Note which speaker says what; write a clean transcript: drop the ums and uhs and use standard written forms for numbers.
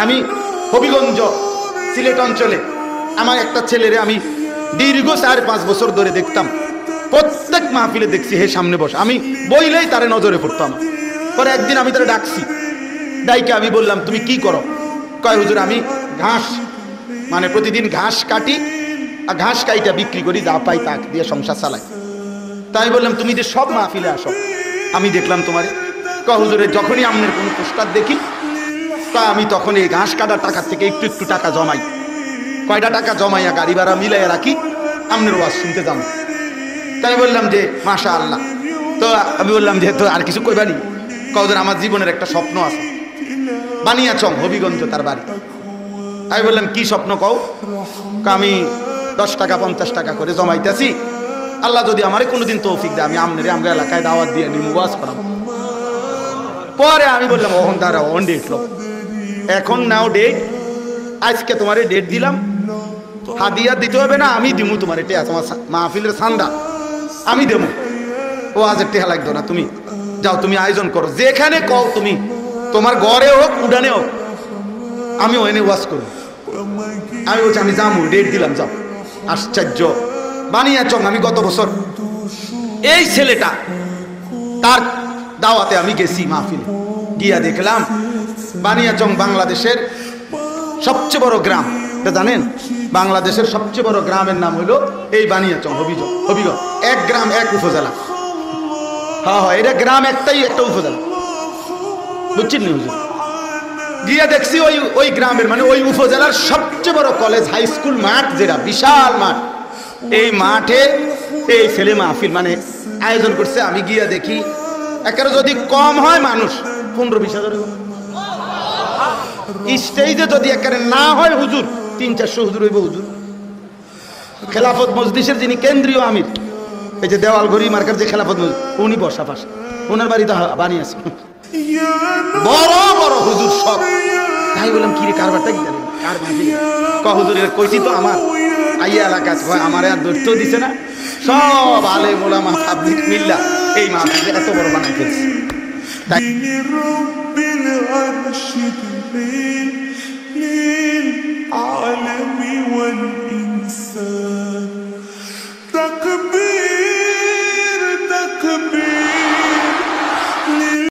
Speaker 1: আমি হবিগঞ্জ সিলেট অঞ্চলে আমার একটা ছেলেরে আমি দীর্ঘ 4-5 বছর ধরে দেখতাম, প্রত্যেক মাহফিলে দেখছি হে সামনে বসে, আমি বইলেই তারে নজরে পড়তাম। পরে একদিন আমি তারে ডাকছি, ডাইকে আমি বললাম তুমি কি করো? কয় হুজুর আমি ঘাস, মানে প্রতিদিন ঘাস কাটি আর ঘাস কাইটা বিক্রি করি, যা পাই তা দিয়ে সংসার চালাই। তাই বললাম তুমি যে সব মাহফিলে আসো, আমি দেখলাম তোমারে। কয় হুজুরের যখনই আপনার কোনো পোস্টার দেখি আমি তখন এই ঘাস কাটার টাকা থেকে একটু একটু টাকা জমাই, কয়টা টাকা জমাইয়া গাড়ি ভাড়া মিলাইয়া রাখি, আপনার ওয়াজ শুনতে যাবো। তাই বললাম যে মাশাআল্লাহ। তো আমি বললাম যে তো আর কিছু কইবানি? কওদের আমার জীবনের একটা স্বপ্ন আছে, বানিয়াচং হবিগঞ্জ তার বাড়ি। আমি বললাম কি স্বপ্ন কও? আমি 10 টাকা 50 টাকা করে জমাইতেছি, আল্লাহ যদি আমারে কোনোদিন তৌফিক দেয় আমি আমনের আমরা এলাকায় দাওয়াত দিয়ে নিমু, ওয়াজ করাবো। পরে আমি বললাম ওহন দাঁড়া, ওহন ডেট লো, এখন নাও ডেট, আজকে তোমারে ডেট দিলাম, হাদিয়া দিতে হবে না, আমি দিমু তোমার, এটা তোমার মাহফিলের সান্দা আমি দেবো, ও আজ টেহা লাগতো না, তুমি যাও, তুমি আয়োজন করো, যেখানে কও তুমি, তোমার ঘরে হোক উডানে হোক, আমি ওখানে ওয়াজ করব। আমি বলছি আমি যাবো, ডেট দিলাম, যাও। আশ্চর্য, বানিয়াচং আমি গত বছর এই ছেলেটা তার দাওয়াতে আমি গেছি মাহফিলে, গিয়া দেখলাম বানিয়াচং বাংলাদেশের সবচেয়ে বড় গ্রাম, এটা জানেন? বাংলাদেশের সবচেয়ে বড় গ্রামের নাম হলো এই বানিয়াচং হবিগঞ্জ। এক গ্রাম এক উপজেলা। হ্যাঁ হ্যাঁ, এটা গ্রাম একটাই, একটা উপজেলা, বুঝছেন না হুজুর? গিয়া দেখছি ওই গ্রামের মানে ওই উপজেলার সবচেয়ে বড় কলেজ হাই স্কুল মাঠ, যেটা বিশাল মাঠ, এই মাঠে এই ছেলে মাহফিল মানে আয়োজন করছে। আমি গিয়া দেখি একেবারে যদি কম হয় মানুষ 15-20 হাজার, স্টেজে যদি একেবারে না হয় হুজুর 300-400 হুজুর হইব। হুজুর খেলাফত মজলিসের যিনি কেন্দ্রীয় আমির, এই যে দেওয়াল ঘড়ি মার্কার যে খেলাফত মজলিস, উনি বসা পাশে, ওনার বাড়িতে বানিয়েছে বড় বড় হুজুর সব। তাই বললাম কিরে কারবারটা কি জানেন, কার মাঝে হুজুরের কইছি তো আমার আইয়া এলাকা আমার আর দৈত্য দিছে না, সব আলে মোলামা পাবলিক মিল্লা এই মাহফিলে এত বড় বানাই ফেলছে। তাই